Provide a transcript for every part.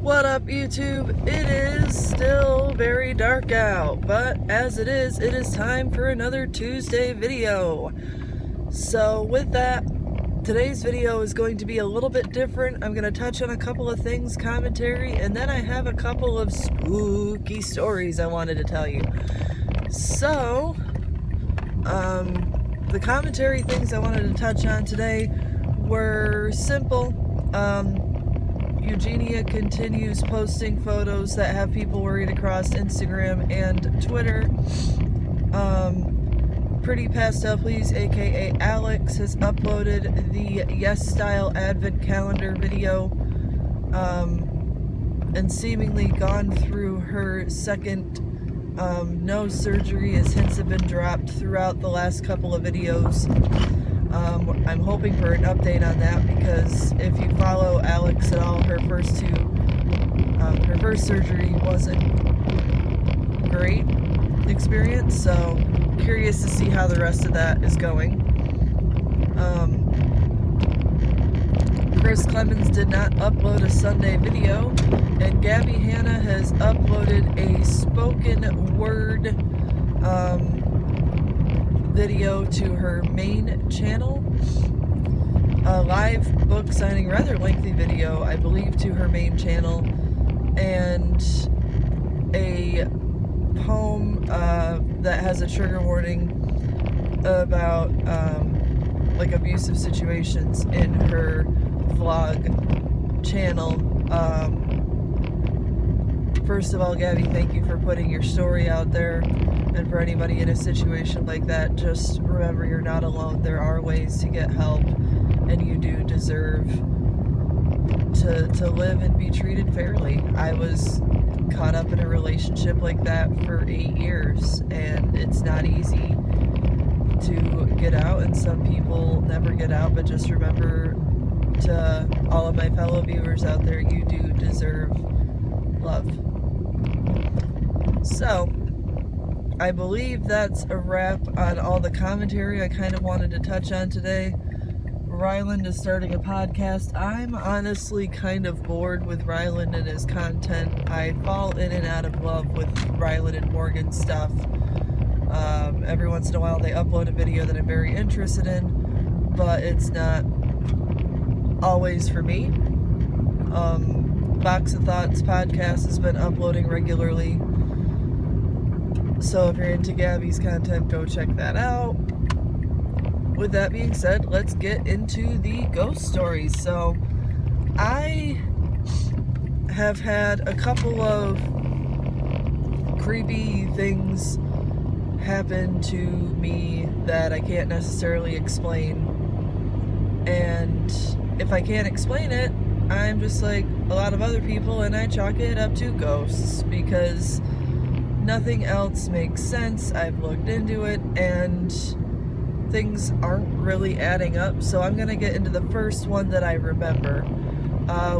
What up, YouTube? It is still very dark out, but as it is time for another Tuesday video. So with that, today's video is going to be a little bit different. I'm going to touch on a couple of things, commentary, and then I have a couple of spooky stories I wanted to tell you. So, the commentary things I wanted to touch on today were simple. Eugenia continues posting photos that have people worried across Instagram and Twitter. Pretty Pastel Please, aka Alex, has uploaded the Yes Style Advent Calendar video, and seemingly gone through her second nose surgery, as hints have been dropped throughout the last couple of videos. I'm hoping for an update on that, because if you follow Alex at all, her first surgery wasn't great experience, so curious to see how the rest of that is going. Chris Clemens did not upload a Sunday video, and Gabby Hanna has uploaded a spoken word video to her main channel. A live book signing, rather lengthy video, I believe, to her main channel, and a poem that has a trigger warning about like abusive situations in her vlog channel. First of all, Gabby, thank you for putting your story out there, and for anybody in a situation like that, just remember you're not alone. There are ways to get help, and you do deserve to live and be treated fairly. I was caught up in a relationship like that for 8 years, and it's not easy to get out, and some people never get out. But just remember, to all of my fellow viewers out there, you do deserve love. So, I believe that's a wrap on all the commentary I kind of wanted to touch on today. Ryland is starting a podcast. I'm honestly kind of bored with Ryland and his content. I fall in and out of love with Ryland and Morgan's stuff. Every once in a while they upload a video that I'm very interested in, but it's not always for me. Box of Thoughts podcast has been uploading regularly, so if you're into Gabby's content, go check that out. With that being said, let's get into the ghost stories. So, I have had a couple of creepy things happen to me that I can't necessarily explain. And if I can't explain it, I'm just like a lot of other people, and I chalk it up to ghosts, because nothing else makes sense. I've looked into it, and things aren't really adding up. So I'm gonna get into the first one that I remember.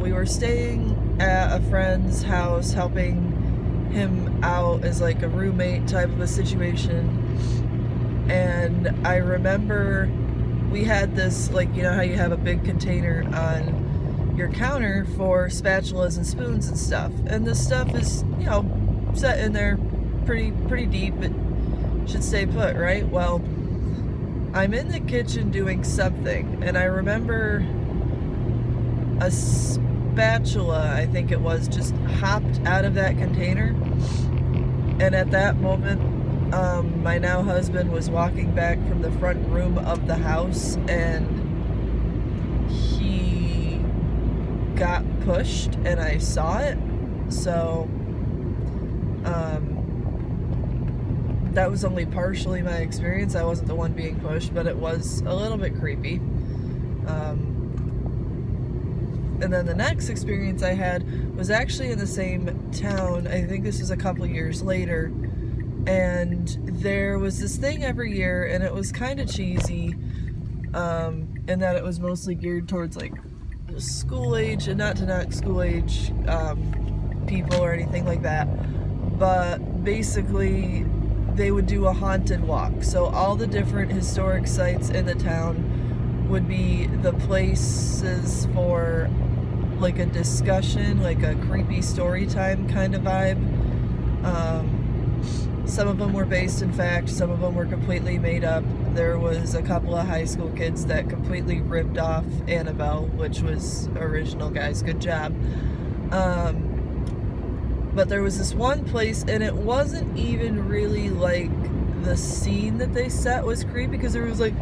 We were staying at a friend's house, helping him out as like a roommate type of a situation, and I remember we had this, like, you know how you have a big container on your counter for spatulas and spoons and stuff, and this stuff is, you know, set in there pretty deep. It should stay put, right? Well, I'm in the kitchen doing something, and I remember a spatula, I think it was, just hopped out of that container. And at that moment, my now husband was walking back from the front room of the house, and he got pushed, and I saw it. So that was only partially my experience. I wasn't the one being pushed, but it was a little bit creepy. And then the next experience I had was actually in the same town. I think this was a couple years later, and there was this thing every year, and it was kind of cheesy, in that it was mostly geared towards like school age, and not to knock school age people or anything like that, but basically they would do a haunted walk. So all the different historic sites in the town would be the places for like a discussion, like a creepy story time kind of vibe. Some of them were based in fact, some of them were completely made up. There was a couple of high school kids that completely ripped off Annabelle, which was original, guys, good job. But there was this one place, and it wasn't even really like the scene that they set was creepy, because there was like,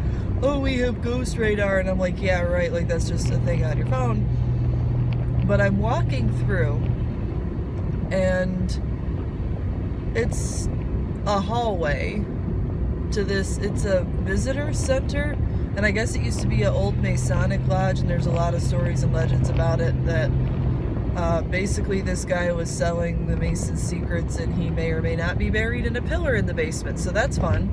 oh, we have ghost radar, and I'm like, yeah, right, like that's just a thing on your phone. But I'm walking through, and it's a hallway to this, it's a visitor center, and I guess it used to be an old Masonic lodge, and there's a lot of stories and legends about it that basically this guy was selling the Mason secrets, and he may or may not be buried in a pillar in the basement, so that's fun.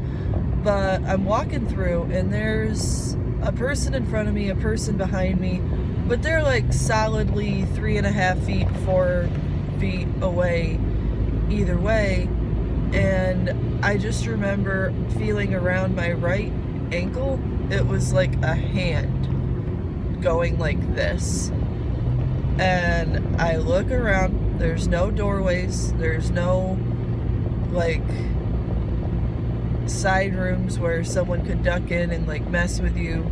But I'm walking through, and there's a person in front of me, a person behind me, but they're like solidly 3.5 feet, 4 feet away either way. And I just remember feeling around my right ankle, it was like a hand going like this. And I look around, there's no doorways, there's no like side rooms where someone could duck in and like mess with you,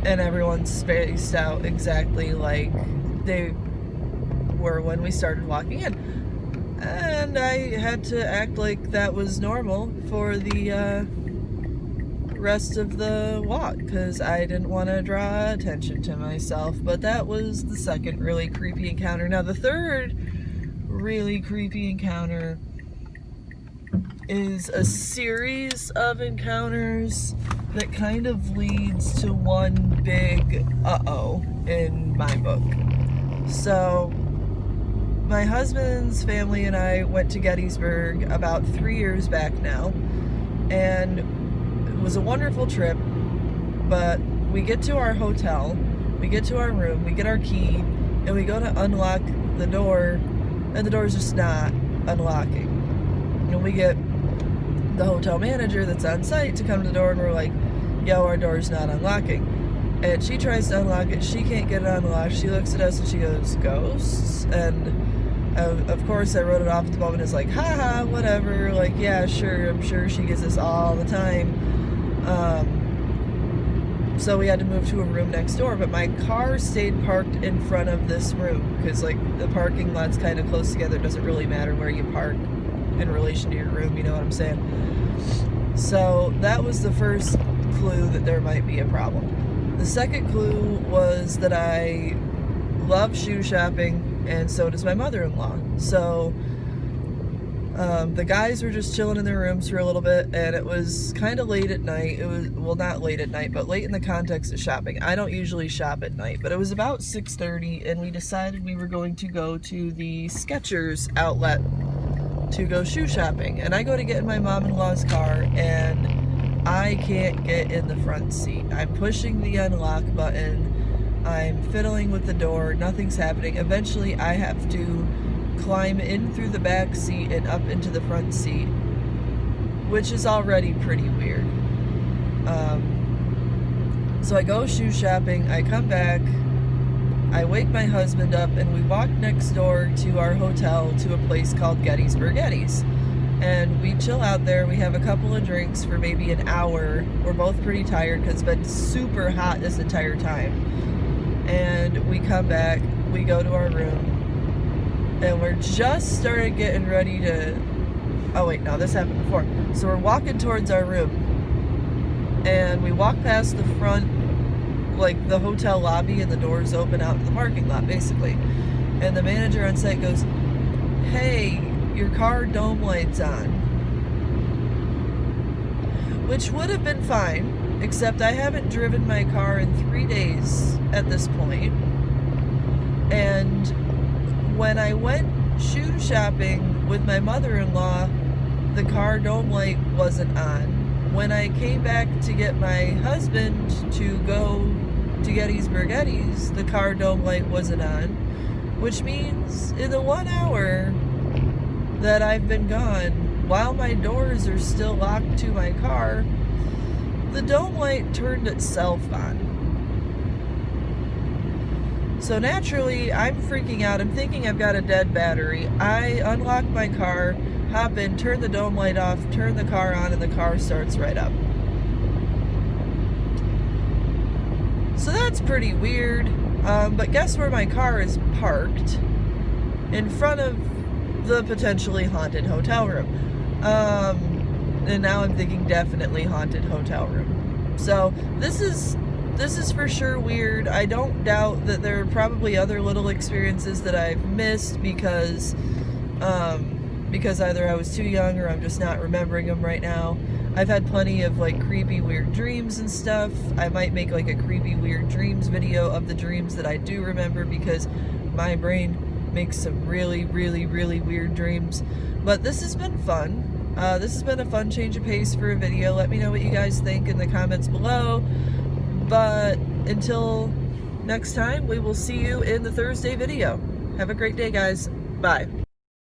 and everyone's spaced out exactly like they were when we started walking in. And I had to act like that was normal for the rest of the walk, because I didn't want to draw attention to myself. But that was the second really creepy encounter. Now the third really creepy encounter is a series of encounters that kind of leads to one big uh-oh in my book. So my husband's family and I went to Gettysburg about 3 years back now, and it was a wonderful trip. But we get to our hotel, we get to our room, we get our key, and we go to unlock the door, and the door's just not unlocking. And we get the hotel manager that's on site to come to the door, and we're like, yo, our door's not unlocking. And she tries to unlock it, she can't get it unlocked. She looks at us and she goes, ghosts? And of course I wrote it off at the moment as like, haha, whatever, like, yeah, sure, I'm sure she gets this all the time. So we had to move to a room next door, but my car stayed parked in front of this room, because like the parking lot's kind of close together. It doesn't really matter where you park in relation to your room, you know what I'm saying? So that was the first clue that there might be a problem. The second clue was that I love shoe shopping, and so does my mother-in-law. So the guys were just chilling in their rooms for a little bit, and it was kind of late at night. It was, well, not late at night, but late in the context of shopping. I don't usually shop at night, but it was about 6:30, and we decided we were going to go to the Skechers outlet to go shoe shopping. And I go to get in my mom-in-law's car, and I can't get in the front seat. I'm pushing the unlock button, I'm fiddling with the door, nothing's happening. Eventually I have to climb in through the back seat and up into the front seat, which is already pretty weird. So I go shoe shopping, I come back, I wake my husband up, and we walk next door to our hotel to a place called Gettysburg Eddies. And we chill out there, we have a couple of drinks for maybe an hour. We're both pretty tired because it's been super hot this entire time. And we come back, we go to our room, and we're just started getting ready to, oh wait, no, this happened before. So we're walking towards our room, and we walk past the front, like the hotel lobby, and the doors open out to the parking lot basically. And the manager on site goes, hey, your car dome light's on. Which would have been fine, except I haven't driven my car in 3 days at this point. And when I went shoe shopping with my mother-in-law, the car dome light wasn't on. When I came back to get my husband to go to Gettysburg Eddies, the car dome light wasn't on, which means in the 1 hour that I've been gone, while my doors are still locked to my car, the dome light turned itself on. So naturally, I'm freaking out. I'm thinking I've got a dead battery. I unlock my car, hop in, turn the dome light off, turn the car on, and the car starts right up. So that's pretty weird. But guess where my car is parked? In front of the potentially haunted hotel room. And now I'm thinking definitely haunted hotel room. So this is for sure weird. I don't doubt that there are probably other little experiences that I've missed because either I was too young or I'm just not remembering them right now. I've had plenty of like creepy weird dreams and stuff. I might make like a creepy weird dreams video of the dreams that I do remember because my brain makes some really, really, really weird dreams. But this has been fun. This has been a fun change of pace for a video. Let me know what you guys think in the comments below. But until next time, we will see you in the Thursday video. Have a great day, guys. Bye.